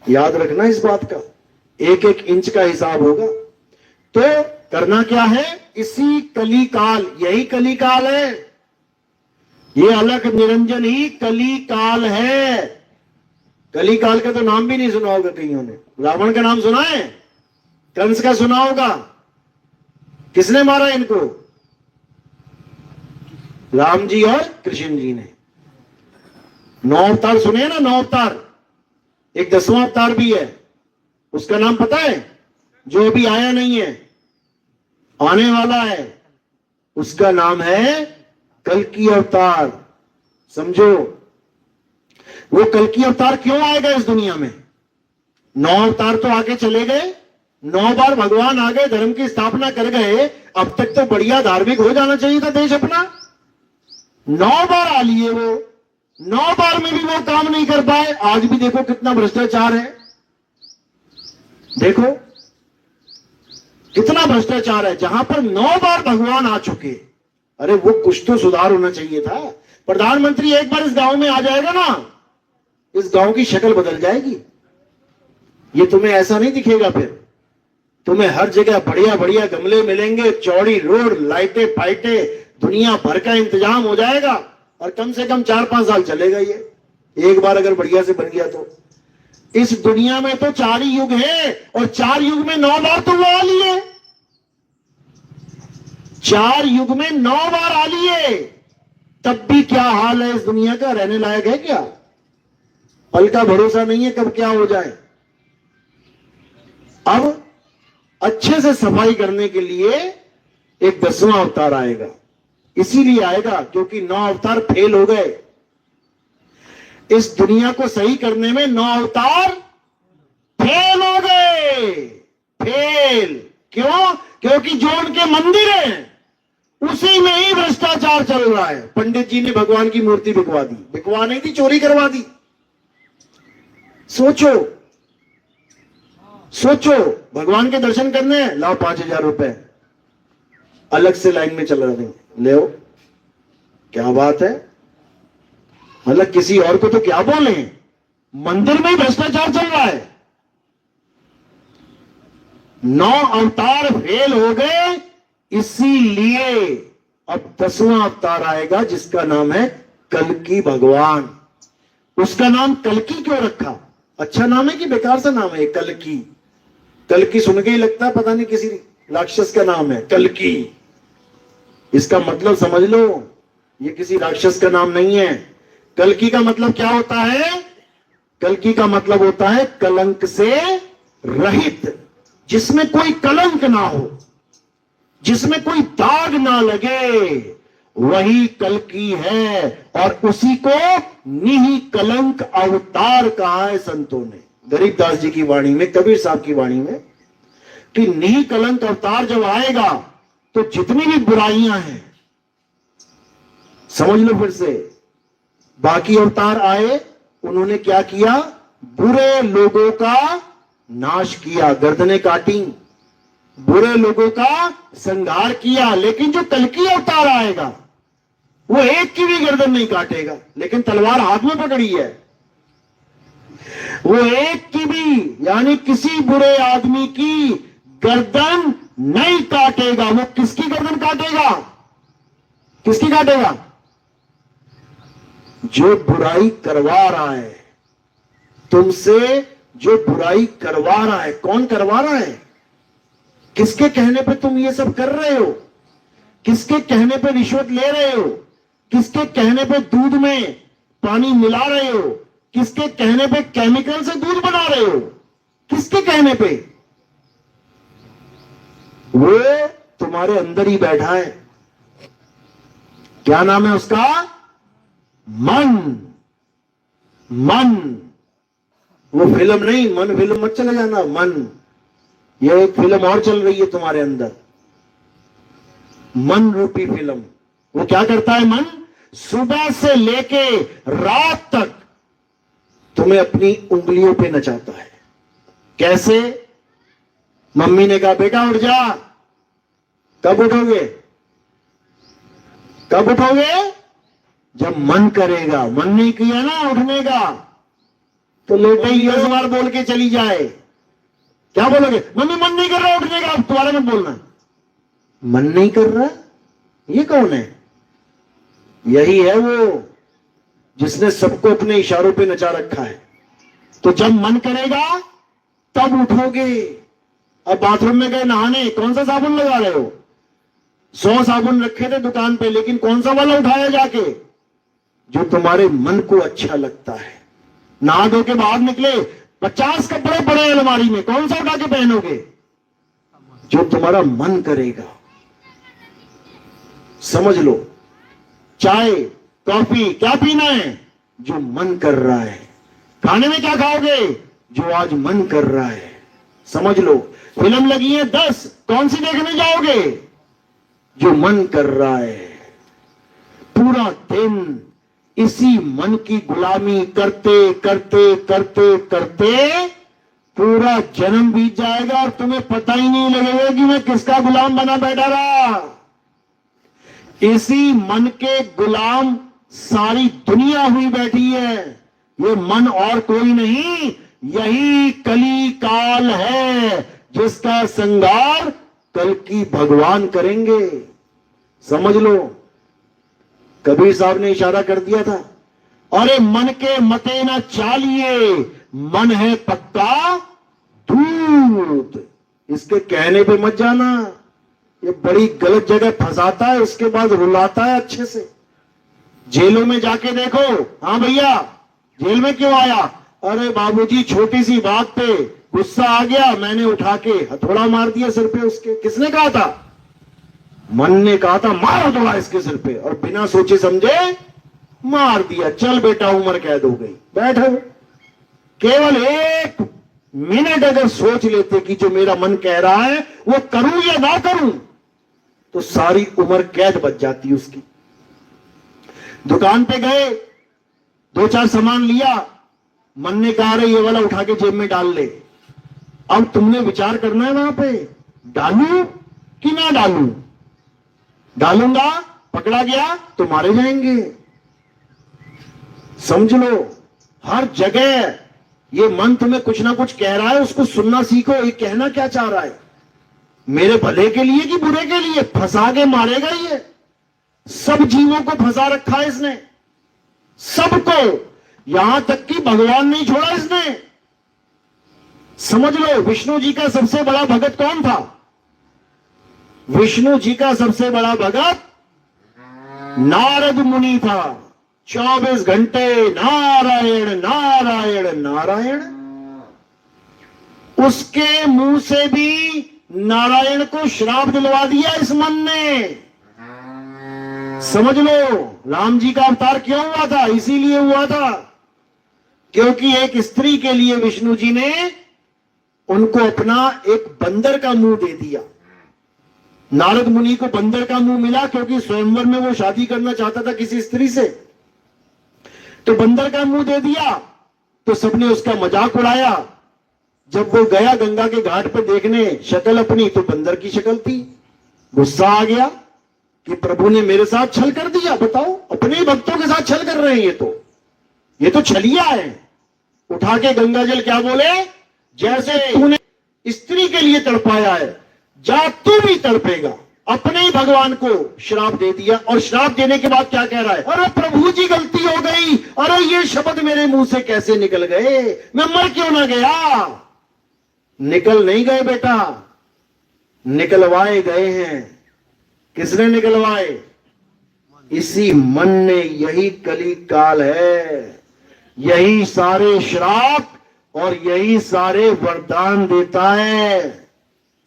याद रखना इस बात का, एक एक इंच का हिसाब होगा। तो करना क्या है, इसी कली काल, यही कली काल है, ये अलग निरंजन ही कली काल है। कली काल का तो नाम भी नहीं सुना होगा कईयों ने। रावण का नाम सुना है, कंस का सुना होगा। किसने मारा इनको? राम जी और कृष्ण जी ने। 9 अवतार सुने हैं ना, 9 अवतार। एक 10वां अवतार भी है, उसका नाम पता है? जो अभी आया नहीं है, आने वाला है, उसका नाम है कल्कि अवतार। समझो, वो कल्कि अवतार क्यों आएगा इस दुनिया में? 9 अवतार तो आगे चले गए, 9 बार भगवान आ गए, धर्म की स्थापना कर गए। अब तक तो बढ़िया धार्मिक हो जाना चाहिए था देश अपना। 9 बार आ लिए वो, 9 बार में भी वो काम नहीं कर पाए। आज भी देखो कितना भ्रष्टाचार है, देखो कितना भ्रष्टाचार है। जहां पर 9 बार भगवान आ चुके, अरे वो कुछ तो सुधार होना चाहिए था। प्रधानमंत्री एक बार इस गांव में आ जाएगा ना, इस गांव की शक्ल बदल जाएगी। ये तुम्हें ऐसा नहीं दिखेगा, फिर तुम्हें हर जगह बढ़िया बढ़िया गमले मिलेंगे, चौड़ी रोड, लाइटें फाइटें, दुनिया भर का इंतजाम हो जाएगा। और कम से कम 4-5 साल चलेगा ये, एक बार अगर बढ़िया से बन गया तो। इस दुनिया में तो 4 ही युग है, और 4 युग में 9 बार तो वो आ लिए। 4 युग में 9 बार आ लिए, तब भी क्या हाल है इस दुनिया का? रहने लायक है क्या? पल का भरोसा नहीं है कब क्या हो जाए। अब अच्छे से सफाई करने के लिए एक 10वां अवतार आएगा। इसीलिए आएगा क्योंकि 9 अवतार फेल हो गए। इस दुनिया को सही करने में 9 अवतार फेल हो गए। फेल क्यों? क्योंकि जो उनके मंदिर हैं उसी में ही भ्रष्टाचार चल रहा है। पंडित जी ने भगवान की मूर्ति बिकवा दी, बिकवा नहीं थी, चोरी करवा दी। सोचो सोचो, भगवान के दर्शन करने हैं, लाओ 5000 रुपए, अलग से लाइन में चल रहे थे, ले, क्या बात है। मतलब किसी और को तो क्या बोले, मंदिर में ही भ्रष्टाचार चल रहा है। 9 अवतार फेल हो गए, इसीलिए अब 10वां अवतार आएगा जिसका नाम है कल्कि भगवान। उसका नाम कल्कि क्यों रखा? अच्छा नाम है कि बेकार सा नाम है कल्कि? कल्कि सुन के ही लगता है पता नहीं किसी राक्षस का नाम है कल्कि। इसका मतलब समझ लो, ये किसी राक्षस का नाम नहीं है। कल्कि का मतलब क्या होता है? कल्कि का मतलब होता है कलंक से रहित, जिसमें कोई कलंक ना हो, जिसमें कोई दाग ना लगे, वही कल्कि है। और उसी को निःकलंक अवतार कहा है संतों ने, गरीबदास जी की वाणी में, कबीर साहब की वाणी में, कि निःकलंक अवतार जब आएगा तो जितनी भी बुराइयां हैं, समझ लो फिर से, बाकी अवतार आए, उन्होंने क्या किया? बुरे लोगों का नाश किया, गर्दनें काटी, बुरे लोगों का संहार किया। लेकिन जो कल्कि अवतार आएगा वो एक की भी गर्दन नहीं काटेगा, लेकिन तलवार हाथ में पकड़ी है। वो एक की भी, यानी किसी बुरे आदमी की गर्दन नहीं काटेगा। वो किसकी गर्दन काटेगा? किसकी काटेगा? जो बुराई करवा रहा है तुमसे, जो बुराई करवा रहा है। कौन करवा रहा है? किसके कहने पे तुम ये सब कर रहे हो? किसके कहने पे रिश्वत ले रहे हो? किसके कहने पे दूध में पानी मिला रहे हो? किसके कहने पे केमिकल से दूध बना रहे हो? किसके कहने पे? वो तुम्हारे अंदर ही बैठा है। क्या नाम है उसका? मन। मन, वो फिल्म नहीं, मन फिल्म मत चले जाना, मन। ये एक फिल्म और चल रही है तुम्हारे अंदर, मन रूपी फिल्म। वो क्या करता है मन? सुबह से लेके रात तक तुम्हें अपनी उंगलियों पे नचाता है। कैसे? मम्मी ने कहा बेटा उठ जा। कब उठोगे? कब उठोगे? जब मन करेगा। मन नहीं किया ना उठने का, तो लेटे ही 10 बार बोल के चली जाए, क्या बोलोगे? मम्मी मन नहीं कर रहा उठने का, अब तुम्हारे में बोलना मन नहीं कर रहा। ये कौन है? यही है वो जिसने सबको अपने इशारों पे नचा रखा है। तो जब मन करेगा तब उठोगे। अब बाथरूम में गए नहाने, कौन सा साबुन लगा रहे हो? 100 साबुन रखे थे दुकान पे, लेकिन कौन सा वाला उठाया जाके? जो तुम्हारे मन को अच्छा लगता है। नहा धो के बाहर निकले, 50 कपड़े पड़े अलमारी में, कौन सा उठा के पहनोगे? जो तुम्हारा मन करेगा। समझ लो, चाय कॉफी क्या पीना है? जो मन कर रहा है। खाने में क्या खाओगे? जो आज मन कर रहा है। समझ लो, फिल्म लगी है 10, कौन सी देखने जाओगे? जो मन कर रहा है। पूरा दिन इसी मन की गुलामी करते करते करते करते पूरा जन्म बीत जाएगा और तुम्हें पता ही नहीं लगेगा कि मैं किसका गुलाम बना बैठा रहा। इसी मन के गुलाम सारी दुनिया हुई बैठी है। ये मन और कोई नहीं, यही कली काल है जिसका संगार कल की भगवान करेंगे। समझ लो, कबीर साहब ने इशारा कर दिया था, अरे मन के मते ना चालिए, मन है पक्का दूध। इसके कहने पे मत जाना, ये बड़ी गलत जगह फंसाता है, उसके बाद रुलाता है अच्छे से। जेलों में जाके देखो, हाँ भैया जेल में क्यों आया? अरे बाबूजी छोटी सी बात पे गुस्सा आ गया, मैंने उठा के हथौड़ा मार दिया सिर पे उसके। किसने कहा था? मन ने कहा था मारो हथौड़ा इसके सिर पे, और बिना सोचे समझे मार दिया। चल बेटा उम्र कैद हो गई, बैठो। केवल 1 मिनट अगर सोच लेते कि जो मेरा मन कह रहा है वो करूं या ना करूं, तो सारी उम्र कैद बच जाती उसकी। दुकान पे गए, 2-4 सामान लिया, मन ने कहा रे ये वाला उठा के जेब में डाल ले। अब तुमने विचार करना है वहां पे, डालूं कि ना डालूं? डालूंगा, पकड़ा गया तो मारे जाएंगे। समझ लो, हर जगह ये मन तुम्हें कुछ ना कुछ कह रहा है, उसको सुनना सीखो। ये कहना क्या चाह रहा है? मेरे भले के लिए कि बुरे के लिए? फंसा के मारेगा ये। सब जीवों को फंसा रखा है इसने, सबको, यहां तक कि भगवान नहीं छोड़ा इसने। समझ लो, विष्णु जी का सबसे बड़ा भगत कौन था? विष्णु जी का सबसे बड़ा भगत नारद मुनि था। 24 घंटे नारायण नारायण नारायण। उसके मुंह से भी नारायण को श्राप दिलवा दिया इस मन ने। समझ लो, राम जी का अवतार क्यों हुआ था? इसीलिए हुआ था क्योंकि एक स्त्री के लिए विष्णु जी ने उनको अपना एक बंदर का मुंह दे दिया। नारद मुनि को बंदर का मुंह मिला क्योंकि स्वयंवर में वो शादी करना चाहता था किसी स्त्री से, तो बंदर का मुंह दे दिया। तो सबने उसका मजाक उड़ाया। जब वो गया गंगा के घाट पर देखने शक्ल अपनी, तो बंदर की शक्ल थी। गुस्सा आ गया कि प्रभु ने मेरे साथ छल कर दिया। बताओ, अपने ही भक्तों के साथ छल कर रहे हैं ये तो छलिया है। उठा के गंगा जल क्या बोले? जैसे तूने स्त्री के लिए तड़पाया है, जा तू भी तड़पेगा। अपने ही भगवान को श्राप दे दिया, और श्राप देने के बाद क्या कह रहा है? अरे प्रभु जी गलती हो गई, अरे ये शब्द मेरे मुंह से कैसे निकल गए, मैं मर क्यों ना गया? निकल नहीं गए बेटा, निकलवाए गए हैं। किसने निकलवाए? इसी मन ने। यही कली काल है, यही सारे श्राप और यही सारे वरदान देता है।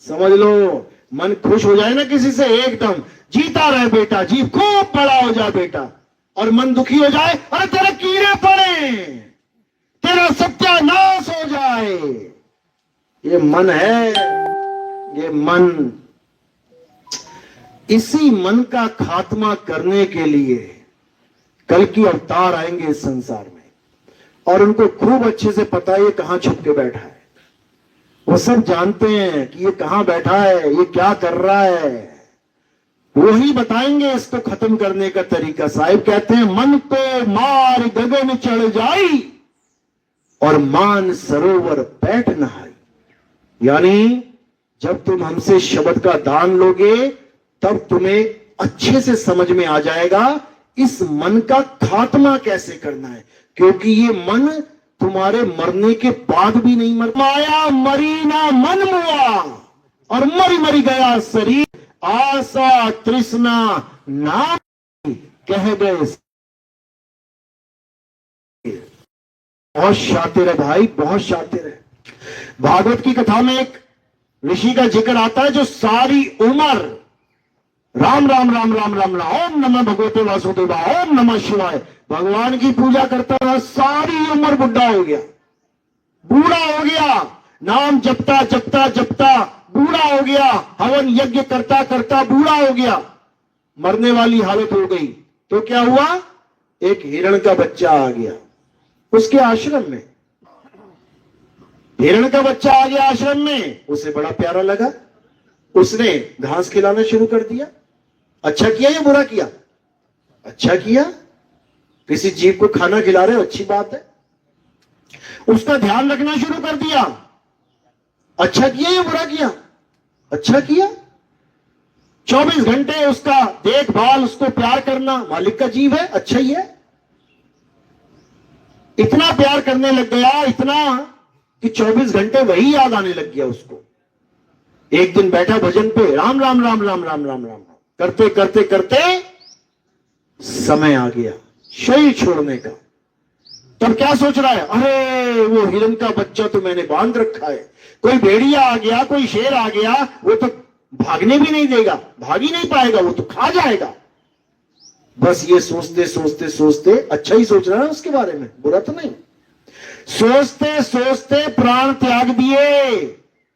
समझ लो, मन खुश हो जाए ना किसी से, एकदम जीता रहे बेटा, जी खूब बड़ा हो जाए बेटा। और मन दुखी हो जाए, अरे तेरे कीड़े पड़े, तेरा सत्यानाश हो जाए। ये मन है, ये मन। इसी मन का खात्मा करने के लिए कल की अवतार आएंगे इस संसार में, और उनको खूब अच्छे से पता है ये कहां छुप के बैठा है। वो सब जानते हैं कि ये कहां बैठा है, ये क्या कर रहा है। वही बताएंगे इसको खत्म करने का तरीका। साहिब कहते हैं, मन को मार गगन चढ़ जाई, और मान सरोवर बैठ नहाई। यानी जब तुम हमसे शब्द का दान लोगे तब तुम्हें अच्छे से समझ में आ जाएगा इस मन का खात्मा कैसे करना है, क्योंकि ये मन तुम्हारे मरने के बाद भी नहीं मर। माया मरी ना मन मुआ और मरी मरी गया शरीर, आशा तृष्णा नाम कह गए। बहुत शातिर है भाई, बहुत शातिर है। भागवत की कथा में एक ऋषि का जिक्र आता है जो सारी उम्र राम राम राम राम राम राम ओम नमः भगवते वासुदेवा ओम नमः शिवाय भगवान की पूजा करता रहा, सारी उम्र बुढ़ा हो गया, बूढ़ा हो गया, नाम जपता जपता जपता बूढ़ा हो गया, हवन यज्ञ करता करता बूढ़ा हो गया, मरने वाली हालत हो गई। तो क्या हुआ, एक हिरण का बच्चा आ गया उसके आश्रम में। हिरण का बच्चा आ गया आश्रम में, उसे बड़ा प्यारा लगा, उसने घास खिलाना शुरू कर दिया। अच्छा किया या बुरा किया? अच्छा किया, किसी जीव को खाना खिला रहे हो, अच्छी बात है। उसका ध्यान रखना शुरू कर दिया। अच्छा किया या बुरा किया? अच्छा किया। 24 घंटे उसका देखभाल, उसको प्यार करना, मालिक का जीव है, अच्छा ही है। इतना प्यार करने लग गया, इतना कि 24 घंटे वही याद आने लग गया उसको। एक दिन बैठा भजन पे, राम राम राम राम राम राम राम करते करते करते समय आ गया शरीर छोड़ने का। तब क्या सोच रहा है, अरे वो हिरण का बच्चा तो मैंने बांध रखा है, कोई भेड़िया आ गया, कोई शेर आ गया, वो तो भागने भी नहीं देगा, भाग ही नहीं पाएगा, वो तो खा जाएगा। बस ये सोचते सोचते सोचते, अच्छा ही सोच रहा है उसके बारे में, बुरा तो नहीं, सोचते सोचते प्राण त्याग दिए।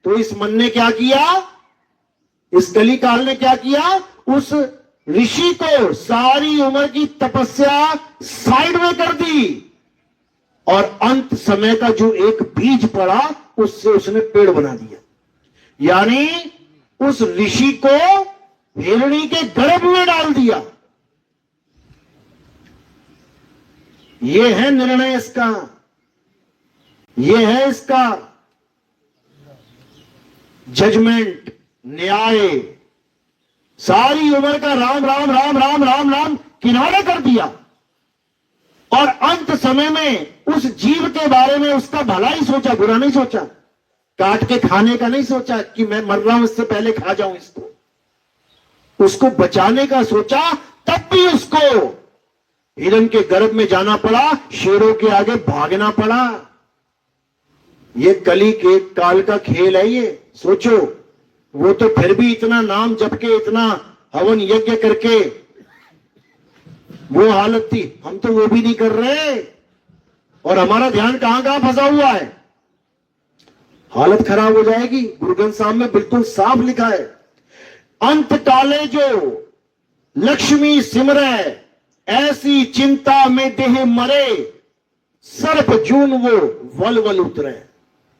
तो इस मन ने क्या किया, इस कली काल ने क्या किया, उस ऋषि को सारी उम्र की तपस्या साइड में कर दी और अंत समय का जो एक बीज पड़ा उससे उसने पेड़ बना दिया। यानी उस ऋषि को हिरणी के गर्भ में डाल दिया। यह है निर्णय इसका, यह है इसका जजमेंट, न्याय। सारी उम्र का राम राम राम राम राम राम किनारे कर दिया और अंत समय में उस जीव के बारे में उसका भला ही सोचा, बुरा नहीं सोचा, काट के खाने का नहीं सोचा कि मैं मर रहा हूं इससे पहले खा जाऊं इसको, उसको बचाने का सोचा। तब भी उसको हिरण के गर्भ में जाना पड़ा, शेरों के आगे भागना पड़ा। ये कली के काल का खेल है। ये सोचो, वो तो फिर भी इतना नाम जप के, इतना हवन यज्ञ करके वो हालत थी, हम तो वो भी नहीं कर रहे और हमारा ध्यान कहां कहां फंसा हुआ है। हालत खराब हो जाएगी। गुरु ग्रंथ साहब में बिल्कुल साफ लिखा है, अंत काले जो लक्ष्मी सिमरे ऐसी चिंता में देह मरे, सर्प जून वो वल वल उतरे।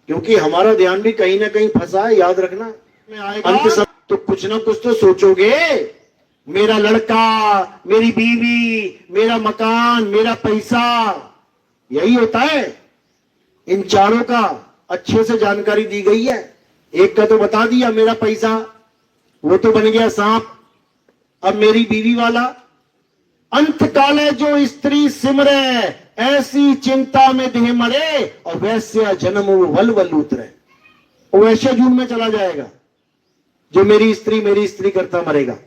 क्योंकि हमारा ध्यान भी कहीं ना कहीं फंसा है, याद रखना। अंत सब तो कुछ ना कुछ तो सोचोगे, मेरा लड़का, मेरी बीवी, मेरा मकान, मेरा पैसा, यही होता है। इन चारों का अच्छे से जानकारी दी गई है। एक का तो बता दिया, मेरा पैसा, वो तो बन गया सांप। अब मेरी बीवी वाला, अंत काले जो स्त्री सिमरे ऐसी चिंता में देह मरे और वैश्य जन्म वो वल वल उतरे, वो वैश्य जून में चला जाएगा जो मेरी स्त्री करता मरेगा।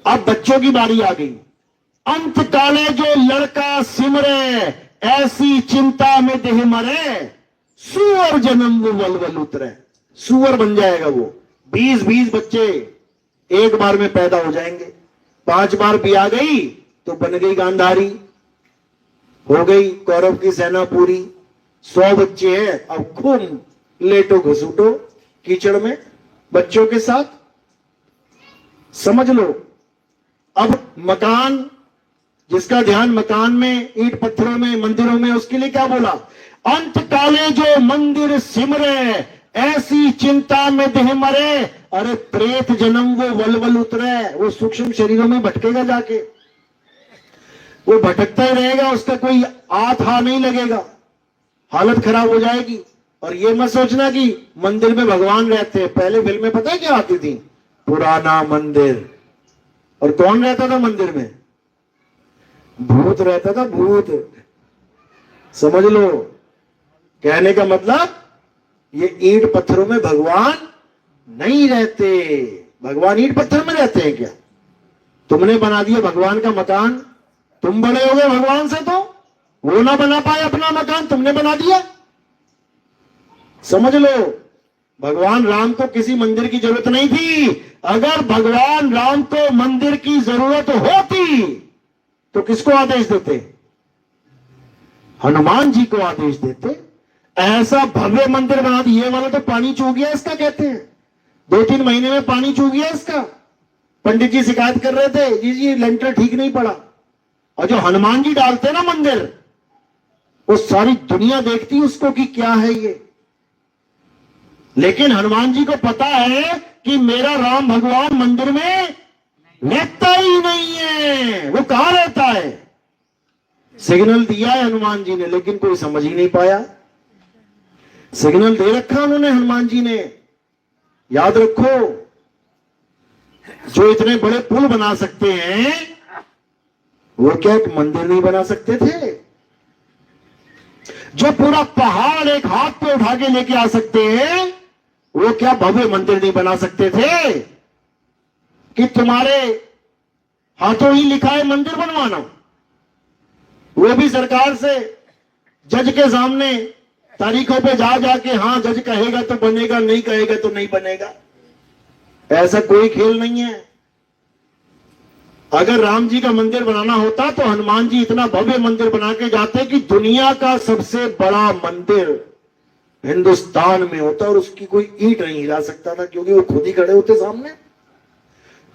अब बच्चों की बारी आ गई। अंत काले जो लड़का सिमरे ऐसी चिंता में देह मरे, सुअर जन्म वो वल वल उतरे, सुअर बन जाएगा वो। 20 बच्चे एक बार में पैदा हो जाएंगे। 5 बार भी आ गई तो बन गई गांधारी, हो गई कौरव की सेना पूरी। 100 बच्चे हैं, अब खूब लेटो घसूटो कीचड़ में बच्चों के साथ, समझ लो। अब मकान, जिसका ध्यान मकान में, ईंट पत्थरों में, मंदिरों में, उसके लिए क्या बोला, अंत काले जो मंदिर सिमरे ऐसी चिंता में देह मरे। अरे प्रेत जन्म वो वल वल उतरे, वो सूक्ष्म शरीरों में भटकेगा जाके, वो भटकता ही रहेगा, उसका कोई हाथ नहीं लगेगा। हालत खराब हो जाएगी। और ये मत सोचना कि मंदिर में भगवान रहते हैं। पहले फिल्में पता है क्या आती थी? पुराना मंदिर। और कौन रहता था मंदिर में? भूत रहता था, भूत। समझ लो, कहने का मतलब ये ईंट पत्थरों में भगवान नहीं रहते। भगवान ईंट पत्थर में रहते हैं क्या? तुमने बना दिया भगवान का मकान। तुम बड़े हो गए भगवान से, तो वो ना बना पाए अपना मकान, तुमने बना दिया। समझ लो, भगवान राम को किसी मंदिर की जरूरत नहीं थी। अगर भगवान राम को मंदिर की जरूरत होती तो किसको आदेश देते? हनुमान जी को आदेश देते। ऐसा भव्य मंदिर बना दिया। ये वाला तो पानी चू गया इसका, कहते हैं 2-3 महीने में पानी चू गया इसका। पंडित जी शिकायत कर रहे थे, जी लेंटर ठीक नहीं पड़ा। और जो हनुमान जी डालते ना मंदिर, वो सारी दुनिया देखती उसको कि क्या है ये। लेकिन हनुमान जी को पता है कि मेरा राम भगवान मंदिर में रहता ही नहीं है। वो कहां रहता है? सिग्नल दिया है हनुमान जी ने, लेकिन कोई समझ ही नहीं पाया। सिग्नल दे रखा उन्होंने, हनुमान जी ने। याद रखो, जो इतने बड़े पुल बना सकते हैं, वो क्या एक मंदिर नहीं बना सकते थे? जो पूरा पहाड़ एक हाथ पे उठा के लेके आ सकते हैं, वो क्या भव्य मंदिर नहीं बना सकते थे? कि तुम्हारे हाथों ही लिखा है मंदिर बनवाना, वो भी सरकार से जज के सामने तारीखों पे जा जाके, हाँ जज कहेगा तो बनेगा, नहीं कहेगा तो नहीं बनेगा। ऐसा कोई खेल नहीं है। अगर राम जी का मंदिर बनाना होता तो हनुमान जी इतना भव्य मंदिर बना के जाते कि दुनिया का सबसे बड़ा मंदिर हिंदुस्तान में होता और उसकी कोई ईंट नहीं हिला सकता था, क्योंकि वो खुद ही खड़े होते सामने।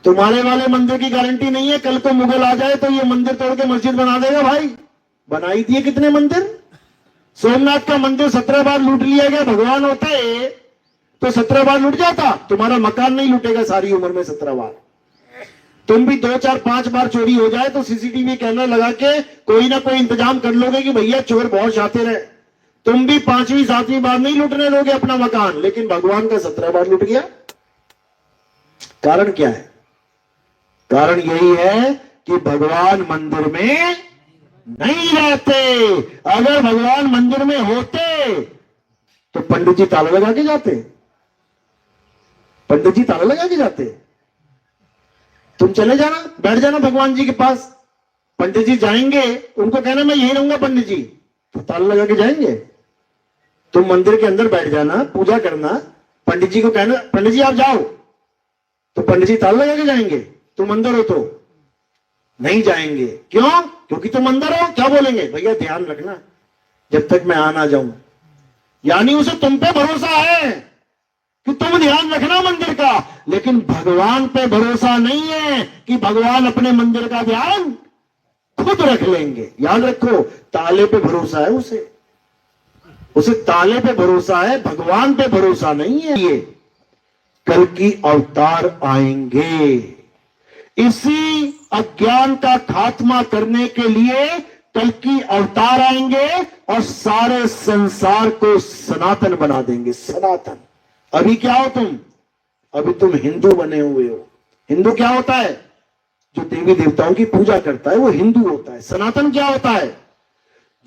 तुम्हारे वाले मंदिर की गारंटी नहीं है कल को मुगल आ जाए तो ये मंदिर तोड़ के मस्जिद बना देगा। भाई बना ही दिए कितने मंदिर। सोमनाथ का मंदिर 17 बार लूट लिया गया। भगवान होता है तो 17 बार लूट जाता। तुम्हारा मकान नहीं लूटेगा सारी उम्र में 17 बार। तुम भी 2, 4, 5 बार चोरी हो जाए तो सीसीटीवी कैमरा लगा के कोई ना कोई इंतजाम कर लोगे कि भैया चोर बहुत शातिर है। तुम भी 5वीं 7वीं बार नहीं लूटने दोगे अपना मकान। लेकिन भगवान का 17 बार लूट गया। कारण क्या है? कारण यही है कि भगवान मंदिर में नहीं रहते। अगर भगवान मंदिर में होते तो पंडित जी ताला लगा के जाते। पंडित जी ताला लगा के जाते। तुम चले जाना, बैठ जाना भगवान जी के पास। पंडित जी जाएंगे, उनको कहना मैं यहीं रहूंगा पंडित जी, तो ताला लगा के जाएंगे। तुम मंदिर के अंदर बैठ जाना, पूजा करना। पंडित जी को कहना पंडित जी आप जाओ, तो पंडित जी ताला लगा के जाएंगे। तुम अंदर हो तो नहीं जाएंगे। क्यों? क्योंकि तुम अंदर हो। क्या बोलेंगे? भैया ध्यान रखना जब तक मैं आ ना जाऊं। यानी उसे तुम पे भरोसा है कि तुम ध्यान रखना मंदिर का, लेकिन भगवान पे भरोसा नहीं है कि भगवान अपने मंदिर का ध्यान खुद रख लेंगे। याद रखो, ताले पे भरोसा है उसे ताले पे भरोसा है, भगवान पे भरोसा नहीं है। ये कल की अवतार आएंगे। इसी अज्ञान का खात्मा करने के लिए कल की अवतार आएंगे और सारे संसार को सनातन बना देंगे। सनातन। अभी क्या हो तुम? अभी तुम हिंदू बने हुए हो। हिंदू क्या होता है? जो देवी देवताओं की पूजा करता है वो हिंदू होता है। सनातन क्या होता है?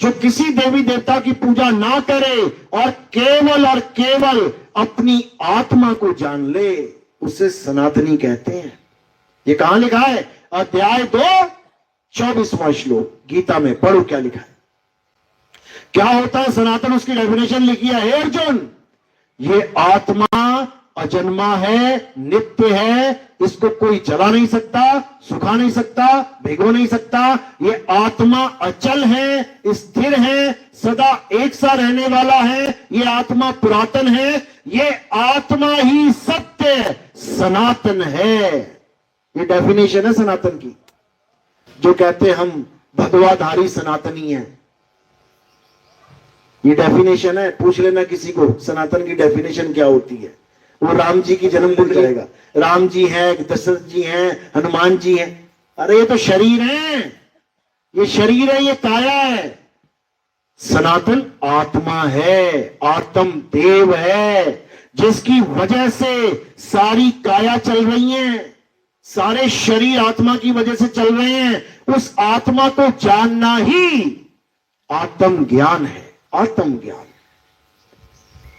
जो किसी देवी देवता की पूजा ना करे और केवल अपनी आत्मा को जान ले, उसे सनातनी कहते हैं। ये कहां लिखा है? अध्याय 2 24वां श्लोक गीता में। पढ़ो क्या लिखा है। क्या होता है सनातन? उसकी डेफिनेशन लिखी है। हे अर्जुन, ये आत्मा अजन्मा है, नित्य है, इसको कोई जला नहीं सकता, सुखा नहीं सकता, भिगो नहीं सकता। ये आत्मा अचल है, स्थिर है, सदा एक सा रहने वाला है। ये आत्मा पुरातन है। ये आत्मा ही सत्य सनातन है। ये डेफिनेशन है सनातन की। जो कहते हैं हम भगवाधारी सनातनी हैं, ये डेफिनेशन है। पूछ लेना किसी को सनातन की डेफिनेशन क्या होती है, वो राम जी की जन्म भूल जाएगा। राम जी हैं, दशरथ जी हैं, हनुमान जी हैं। अरे ये तो शरीर है, ये शरीर है, ये काया है। सनातन आत्मा है, आत्म देव है, जिसकी वजह से सारी काया चल रही है, सारे शरीर आत्मा की वजह से चल रहे हैं। उस आत्मा को जानना ही आत्म ज्ञान है। आत्म ज्ञान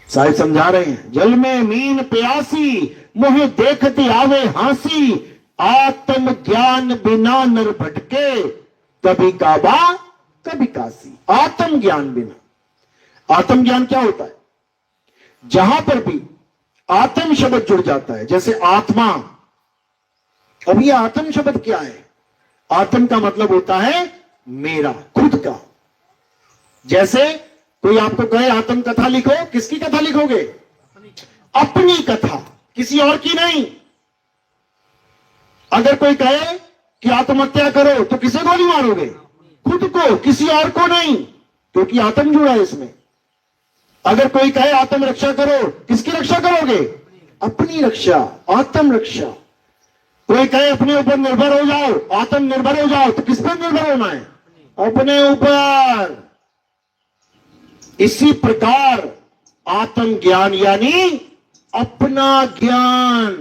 साहिब समझा रहे हैं, जल में मीन प्यासी मुझे देखती आवे हांसी, आत्म ज्ञान बिना नर भटके, कभी काबा कभी काशी। आत्म ज्ञान बिना, आत्म ज्ञान क्या होता है? जहां पर भी आत्म शब्द जुड़ जाता है, जैसे आत्मा, अब ये आत्म शब्द क्या है? आत्म का मतलब होता है मेरा, खुद का। जैसे कोई आपको कहे आत्म कथा लिखो, किसकी कथा लिखोगे? अपनी कथा, किसी और की नहीं। अगर कोई कहे कि आत्महत्या करो तो किसे गोली मारोगे? खुद को, किसी और को नहीं, क्योंकि आत्म जुड़ा है इसमें। अगर कोई कहे आत्म रक्षा करो, किसकी रक्षा करोगे? अपनी रक्षा, आत्म रक्षा। कोई कहे अपने ऊपर निर्भर हो जाओ, आत्मनिर्भर हो जाओ, तो किस पर निर्भर होना है? अपने ऊपर। इसी प्रकार आत्म ज्ञान यानी अपना ज्ञान,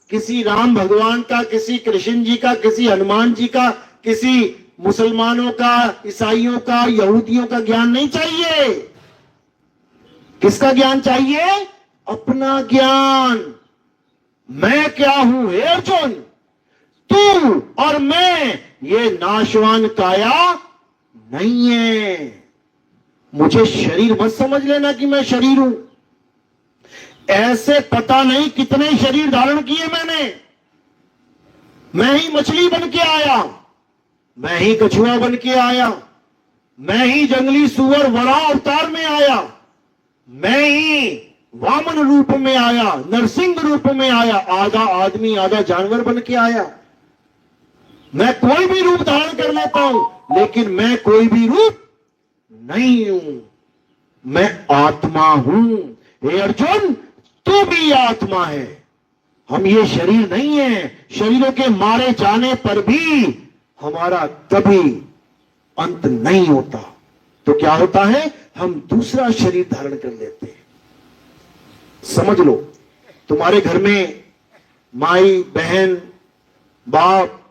किसी राम भगवान का, किसी कृष्ण जी का, किसी हनुमान जी का, किसी मुसलमानों का, ईसाइयों का, यहूदियों का ज्ञान नहीं चाहिए। किसका ज्ञान चाहिए? अपना ज्ञान। मैं क्या हूं हे अर्जुन, तू और मैं ये नाशवान काया नहीं है। मुझे शरीर मत समझ लेना कि मैं शरीर हूं। ऐसे पता नहीं कितने शरीर धारण किए मैंने। मैं ही मछली बन के आया, मैं ही कछुआ बन के आया, मैं ही जंगली सुअर वराह अवतार में आया, मैं ही वामन रूप में आया, नरसिंह रूप में आया, आधा आदमी आधा जानवर बन के आया। मैं कोई भी रूप धारण कर लेता हूं, लेकिन मैं कोई भी रूप नहीं हूं। मैं आत्मा हूं। हे अर्जुन, तू भी आत्मा है। हम ये शरीर नहीं है। शरीरों के मारे जाने पर भी हमारा कभी अंत नहीं होता। तो क्या होता है? हम दूसरा शरीर धारण कर लेते हैं। समझ लो, तुम्हारे घर में माई, बहन, बाप,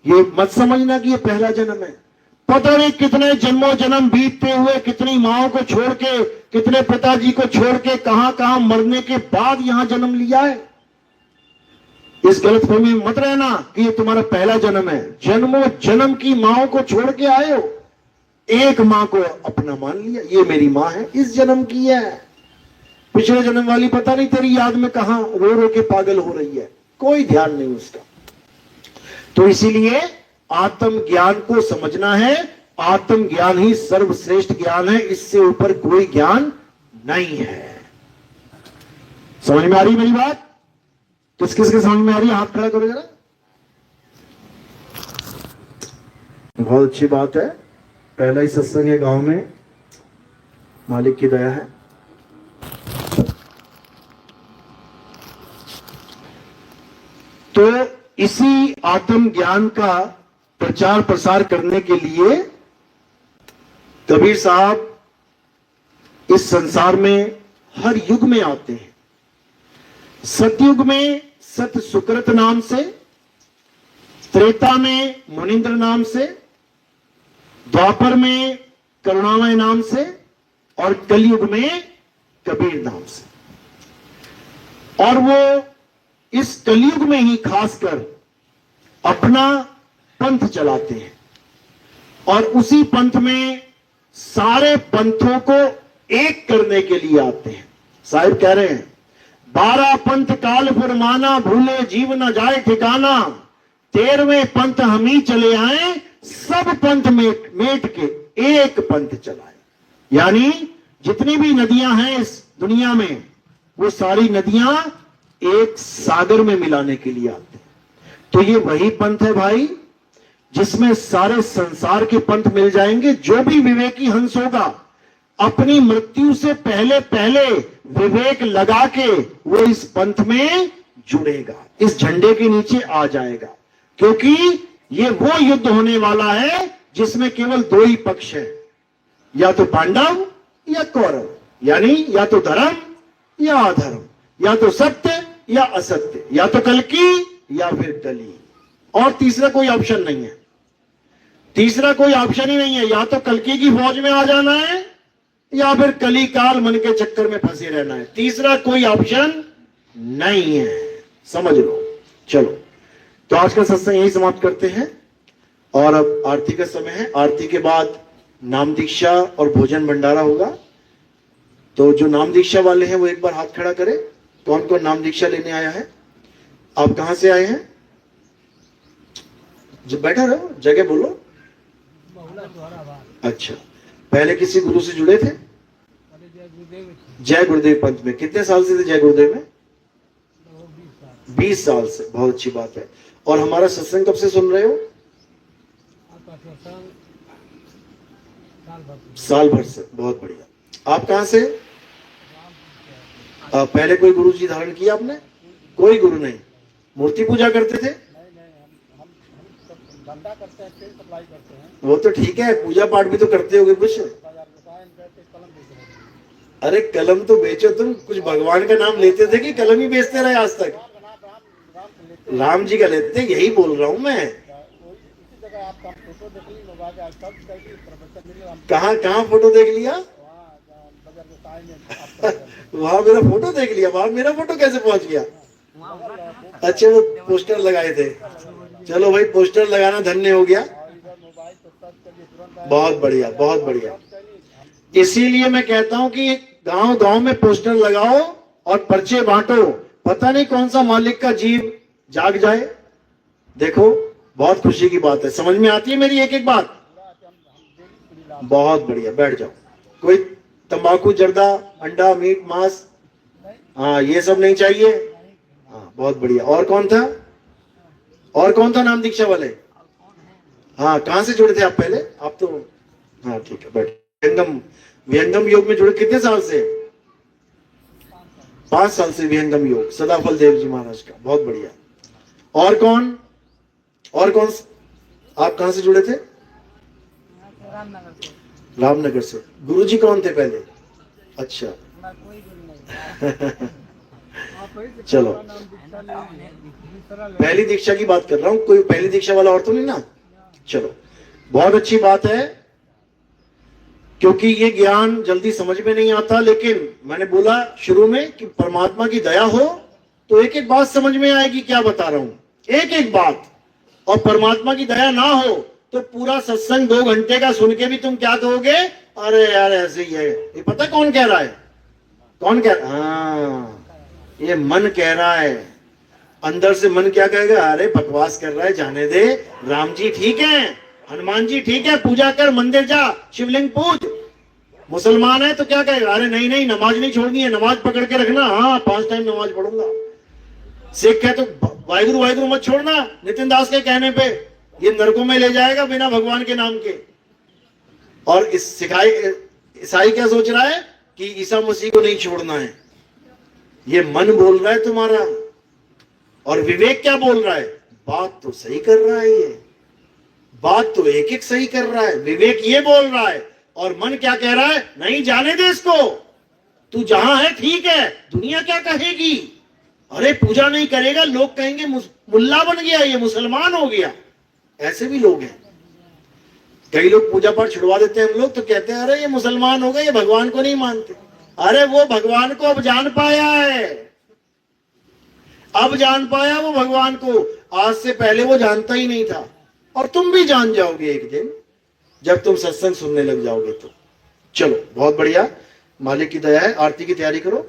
ये मत समझना कि ये पहला जन्म है। पता नहीं कितने जन्मों जन्म बीतते हुए, कितनी माओं को छोड़ के, कितने पिताजी को छोड़ के, कहां कहां मरने के बाद यहां जन्म लिया है। इस गलतफहमी में मत रहना कि ये तुम्हारा पहला जन्म है। जन्मों जन्म की माओं को छोड़ के आए हो। एक मां को अपना मान लिया, ये मेरी मां है, इस जन्म की है। पिछले जन्म वाली पता नहीं तेरी याद में कहां रो रो के पागल हो रही है, कोई ध्यान नहीं उसका। तो इसीलिए आत्म ज्ञान को समझना है। आत्म ज्ञान ही सर्वश्रेष्ठ ज्ञान है, इससे ऊपर कोई ज्ञान नहीं है। समझ में आ रही मेरी बात? किस किस के समझ में आ रही है? हाथ खड़ा करो जरा। बहुत अच्छी बात है, पहला ही सत्संग है गांव में, मालिक की दया है। तो इसी आत्म ज्ञान का प्रचार प्रसार करने के लिए कबीर साहब इस संसार में हर युग में आते हैं। सतयुग में सत सुकृत नाम से, त्रेता में मुनिंद्र नाम से, द्वापर में करुणामय नाम से, और कलयुग में कबीर नाम से। और वो इस कलयुग में ही खासकर अपना पंथ चलाते हैं, और उसी पंथ में सारे पंथों को एक करने के लिए आते हैं। साहिब कह रहे हैं, 12 पंथ काल फरमाना, भूले जीव न जाए ठिकाना, 13वें पंथ हम ही चले आए, सब पंथ मेट के एक पंथ चलाए। यानी जितनी भी नदियां हैं इस दुनिया में, वो सारी नदियां एक सागर में मिलाने के लिए आते हैं। तो ये वही पंथ है भाई, जिसमें सारे संसार के पंथ मिल जाएंगे। जो भी विवेकी हंस होगा, अपनी मृत्यु से पहले पहले विवेक लगा के वो इस पंथ में जुड़ेगा, इस झंडे के नीचे आ जाएगा। क्योंकि ये वो युद्ध होने वाला है जिसमें केवल 2 ही पक्ष है, या तो पांडव या कौरव, यानी या तो धर्म या अधर्म, या तो सत्य या असत्य, या तो कल्कि या फिर कली, और तीसरा कोई ऑप्शन नहीं है। तीसरा कोई ऑप्शन ही नहीं है, या तो कल्कि की फौज में आ जाना है या फिर कली काल मन के चक्कर में फंसे रहना है। तीसरा कोई ऑप्शन नहीं है, समझ लो। चलो, तो आज का सत्संग यही समाप्त करते हैं और अब आरती का समय है। आरती के बाद नाम दीक्षा और भोजन भंडारा होगा। तो जो नाम दीक्षा वाले हैं वो एक बार हाथ खड़ा करें। कौन कौन नाम दीक्षा लेने आया है? आप कहां से आए हैं? जो बैठा रहो, जगह बोलो। अच्छा, पहले किसी गुरु से जुड़े थे? जय गुरुदेव पंथ में कितने साल से थे? जय गुरुदेव में 20 साल से, बहुत अच्छी बात है। और हमारा सत्संग कब से सुन रहे हो? साल भर से, बहुत बढ़िया। आप कहां से? पहले कोई गुरु जी धारण किया आपने? कोई गुरु नहीं। मूर्ति पूजा करते थे? धंधा करते हैं, तेल सप्लाई करते हैं। वो तो ठीक है, पूजा पाठ भी तो करते होगे कुछ। अरे कलम तो बेचो तुम, कुछ भगवान का नाम लेते थे कि कलम ही बेचते रहे आज तक? राम जी का लेते थे, यही बोल रहा हूँ मैं। कहाँ कहाँ फोटो देख लिया? वहाँ मेरा फोटो देख लिया? वहाँ मेरा फोटो कैसे पहुंच गया? अच्छा, वो पोस्टर लगाए थे। चलो भाई, पोस्टर लगाना धन्य हो गया। बहुत बढ़िया, बहुत बढ़िया। इसीलिए मैं कहता हूं कि गांव गांव में पोस्टर लगाओ और पर्चे बांटो, पता नहीं कौन सा मालिक का जीव जाग जाए। देखो, बहुत खुशी की बात है। समझ में आती है मेरी एक एक बात? बहुत बढ़िया, बैठ जाओ। कोई तंबाकू, जर्दा, अंडा, मीट, मांस, हाँ ये सब नहीं चाहिए? हाँ, बहुत बढ़िया। और कौन था? और कौन था नाम दीक्षा वाले? हाँ, कहां से जुड़े थे आप पहले? आप तो, हाँ ठीक है, बैठ। विहंगम योग में जुड़े कितने साल से? 5 साल से विहंगम योग, सदाफल देव जी महाराज का, बहुत बढ़िया। और कौन? और कौन? आप कहां से जुड़े थे? रामनगर से। गुरु जी कौन थे पहले? अच्छा चलो, पहली दीक्षा की बात कर रहा हूं, कोई पहली दीक्षा वाला और तो नहीं ना? चलो, बहुत अच्छी बात है, क्योंकि ये ज्ञान जल्दी समझ में नहीं आता। लेकिन मैंने बोला शुरू में कि परमात्मा की दया हो तो एक एक बात समझ में आएगी। क्या बता रहा हूं, एक एक बात। और परमात्मा की दया ना हो तो पूरा सत्संग 2 घंटे का सुन के भी तुम क्या कहोगे? अरे यार ऐसे ही है। ये पता कौन कह रहा है? कौन कह रहा है? हाँ, ये मन कह रहा है। अंदर से मन क्या कहेगा? अरे बकवास कर रहा है, जाने दे। राम जी ठीक है, हनुमान जी ठीक है, पूजा कर, मंदिर जा, शिवलिंग पूज। मुसलमान है तो क्या कहेगा? अरे नहीं नहीं, नमाज नहीं छोड़नी है, नमाज पकड़ के रखना। हाँ, 5 टाइम नमाज पढ़ूंगा। सिख है तो वाहिगुरु वाहिगुरु मत छोड़ना, नितिन दास के कहने पे। ये नरकों में ले जाएगा बिना भगवान के नाम के। और इस ईसाई क्या सोच रहा है कि ईसा मसीह को नहीं छोड़ना है। ये मन बोल रहा है तुम्हारा। और विवेक क्या बोल रहा है? बात तो सही कर रहा है, ये बात तो एक एक सही कर रहा है। विवेक ये बोल रहा है और मन क्या कह रहा है? नहीं, जाने दे इसको, तू जहां है ठीक है, दुनिया क्या कहेगी? अरे पूजा नहीं करेगा, लोग कहेंगे मुल्ला बन गया, ये मुसलमान हो गया। ऐसे भी लोग हैं। कई लोग पूजा पाठ छुड़वा देते हैं हम लोग, तो कहते हैं अरे ये मुसलमान हो गए, ये भगवान को नहीं मानते। अरे वो भगवान को अब जान पाया है, अब जान पाया वो भगवान को। आज से पहले वो जानता ही नहीं था। और तुम भी जान जाओगे एक दिन, जब तुम सत्संग सुनने लग जाओगे तो। चलो, बहुत बढ़िया, मालिक की दया है। आरती की तैयारी करो।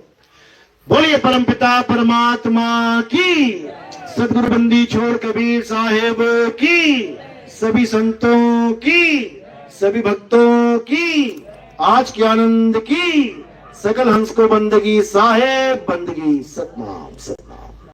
बोलिए परमपिता परमात्मा की, सदगुरु बंदी छोड़ कबीर साहेब की, सभी संतों की, सभी भक्तों की, आज के आनंद की, सकल हंस को बंदगी साहेब बंदगी। सतनाम सतनाम।